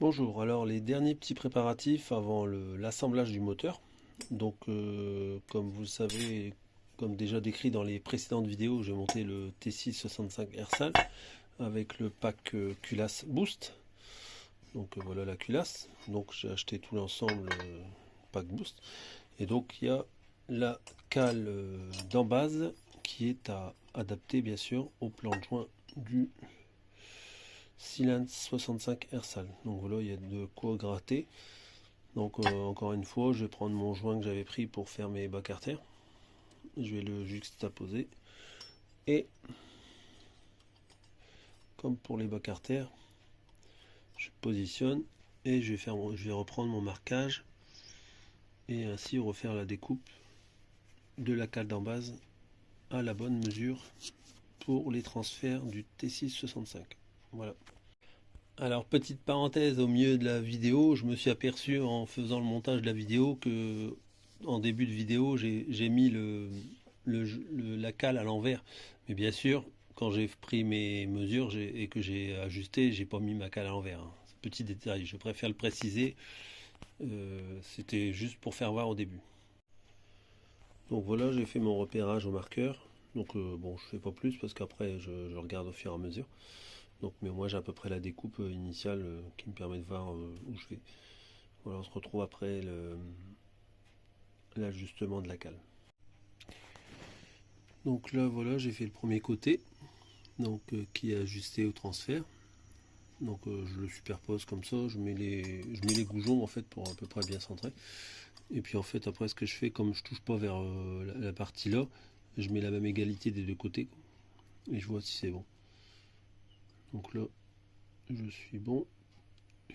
Bonjour, alors les derniers petits préparatifs avant l'assemblage du moteur. Donc comme vous le savez, comme déjà décrit dans les précédentes vidéos, j'ai monté le T665 Airsal avec le pack culasse Boost. Donc voilà la culasse. Donc j'ai acheté tout l'ensemble pack Boost. Et donc il y a la cale d'embase qui est à adapter bien sûr au plan de joint du Silence 65 Airsal. Donc voilà, il y a de quoi gratter. Donc encore une fois, je vais prendre mon joint que j'avais pris pour faire mes bas carters. Je vais le juxtaposer. Et comme pour les bas carters, je positionne et je vais reprendre mon marquage et ainsi refaire la découpe de la cale d'embase à la bonne mesure pour les transferts du T665. Voilà. Alors petite parenthèse au milieu de la vidéo, je me suis aperçu en faisant le montage de la vidéo que en début de vidéo j'ai mis la cale à l'envers. Mais bien sûr, quand j'ai pris mes mesures et que j'ai ajusté, j'ai pas mis ma cale à l'envers, hein. Petit détail, je préfère le préciser. C'était juste pour faire voir au début. Donc voilà, j'ai fait mon repérage au marqueur. Donc bon, je fais pas plus parce qu'après je regarde au fur et à mesure. Donc, mais moi j'ai à peu près la découpe initiale qui me permet de voir où je vais. Voilà, on se retrouve après l'ajustement de la cale. Donc là voilà, j'ai fait le premier côté, donc qui est ajusté au transfert. Donc je le superpose comme ça, je mets les goujons en fait pour à peu près bien centrer. Et puis en fait après ce que je fais, comme je touche pas vers la partie là, je mets la même égalité des deux côtés et je vois si c'est bon. Donc là je suis bon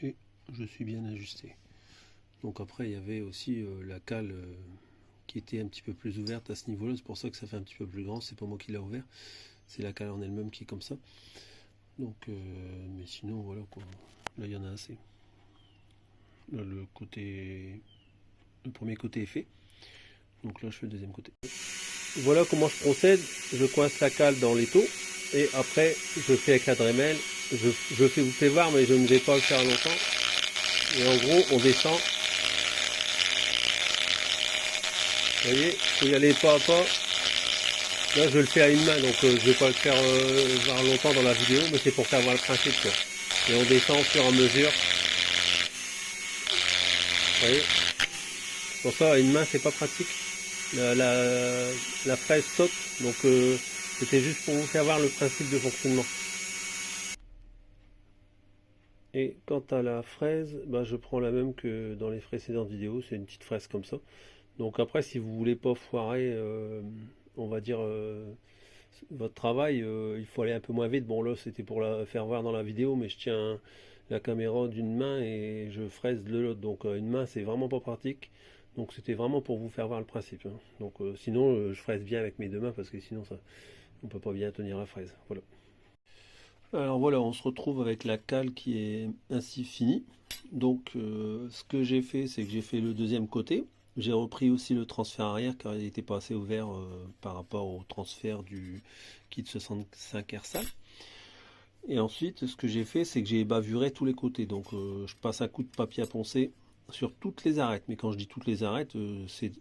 et je suis bien ajusté. Donc après il y avait aussi la cale qui était un petit peu plus ouverte à ce niveau là, c'est pour ça que ça fait un petit peu plus grand, c'est pas moi qui l'ai ouvert, c'est la cale en elle-même qui est comme ça. Donc mais sinon voilà quoi, là il y en a assez. Là le premier côté est fait, donc là je fais le deuxième côté. Voilà comment je procède, je coince la cale dans l'étau et après je fais avec la Dremel, je vous fais voir mais je ne vais pas le faire longtemps. Et en gros on descend, vous voyez, il faut y aller pas à pas. Là je le fais à une main, donc je ne vais pas le faire voir longtemps dans la vidéo, mais c'est pour faire voir le principe quoi. Et on descend au fur et à mesure. Vous voyez, pour ça à une main c'est pas pratique. La fraise saute, donc c'était juste pour vous faire voir le principe de fonctionnement. Et quant à la fraise, bah, je prends la même que dans les précédentes vidéos, c'est une petite fraise comme ça. Donc après, si vous voulez pas foirer, on va dire, votre travail, il faut aller un peu moins vite. Bon là, c'était pour la faire voir dans la vidéo, mais je tiens la caméra d'une main et je fraise de l'autre. Donc une main, c'est vraiment pas pratique. Donc c'était vraiment pour vous faire voir le principe, hein. Donc sinon, je fraise bien avec mes deux mains parce que sinon, ça, on peut pas bien tenir la fraise. Voilà. Alors voilà, on se retrouve avec la cale qui est ainsi finie. Donc ce que j'ai fait, c'est que j'ai fait le deuxième côté. J'ai repris aussi le transfert arrière car il n'était pas assez ouvert par rapport au transfert du kit 65 Airsal. Et ensuite, ce que j'ai fait, c'est que j'ai bavuré tous les côtés. Donc je passe un coup de papier à poncer sur toutes les arêtes. Mais quand je dis toutes les arêtes, c'est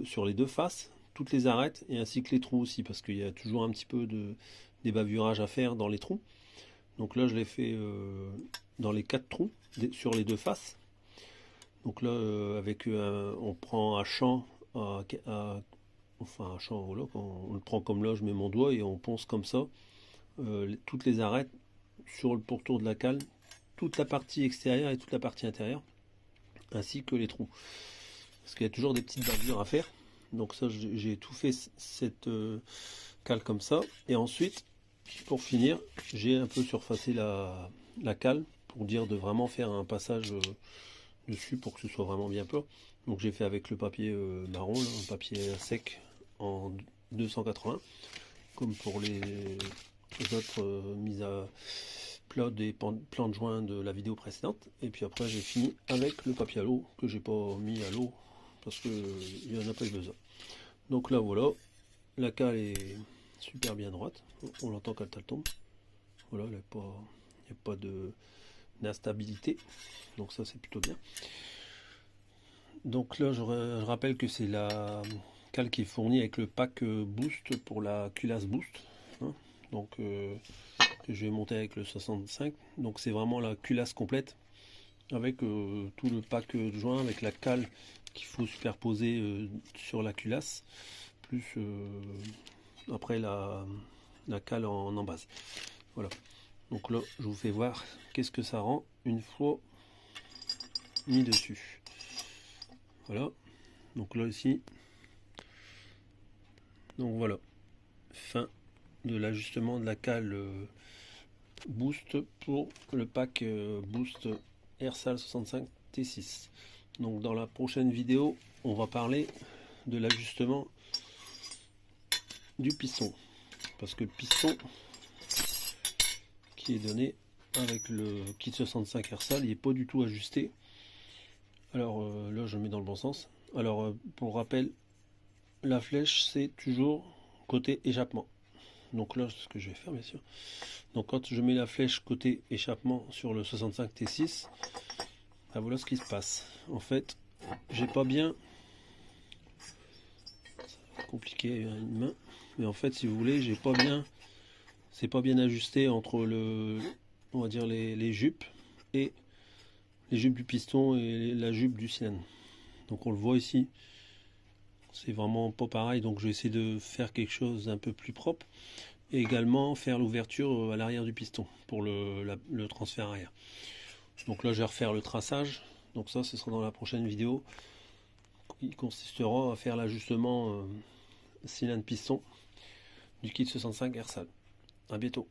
sur les deux faces, toutes les arêtes et ainsi que les trous aussi, parce qu'il y a toujours un petit peu des bavurages à faire dans les trous. Donc là, je l'ai fait dans les quatre trous sur les deux faces. Donc là, on prend un champ, enfin un champ, voilà, on le prend comme là, je mets mon doigt et on ponce comme ça toutes les arêtes sur le pourtour de la cale, toute la partie extérieure et toute la partie intérieure, ainsi que les trous. Parce qu'il y a toujours des petites bavures à faire. Donc ça, j'ai tout fait cette cale comme ça. Et ensuite, pour finir, j'ai un peu surfacé la cale pour dire de vraiment faire un passage dessus pour que ce soit vraiment bien plat. Donc j'ai fait avec le papier marron, là, un papier sec en 280, comme pour les autres mises à plat des plans de joint de la vidéo précédente. Et puis après j'ai fini avec le papier à l'eau que j'ai pas mis à l'eau parce que il n'y en a pas eu besoin. Donc là voilà, la cale est super bien droite. On l'entend quand elle tombe. Voilà, il n'y a pas d'instabilité. Donc ça c'est plutôt bien. Donc là je rappelle que c'est la cale qui est fournie avec le pack Boost pour la culasse Boost, hein. Donc que je vais monter avec le 65. Donc c'est vraiment la culasse complète avec tout le pack de joints, avec la cale qu'il faut superposer sur la culasse, plus après la cale en base. Voilà. Donc là, je vous fais voir qu'est-ce que ça rend une fois mis dessus. Voilà. Donc là ici. Donc voilà. Fin de l'ajustement de la cale Boost pour le pack Boost Airsal 65 T6. Donc dans la prochaine vidéo, on va parler de l'ajustement du piston. Parce que le piston qui est donné avec le kit 65 Airsal, il n'est pas du tout ajusté. Alors là, je mets dans le bon sens. Alors pour rappel, la flèche c'est toujours côté échappement. Donc là, ce que je vais faire, bien sûr. Donc quand je mets la flèche côté échappement sur le 65 T6, ben voilà ce qui se passe. En fait, j'ai pas bien, c'est compliqué à une main, mais en fait, si vous voulez, j'ai pas bien, c'est pas bien ajusté entre le, on va dire les jupes et les jupes du piston et la jupe du cylindre. Donc on le voit ici, c'est vraiment pas pareil. Donc je vais essayer de faire quelque chose d'un peu plus propre et également faire l'ouverture à l'arrière du piston pour le transfert arrière. Donc là je vais refaire le traçage. Donc ça, ce sera dans la prochaine vidéo. Il consistera à faire l'ajustement cylindre piston du kit 65 Airsal. A bientôt.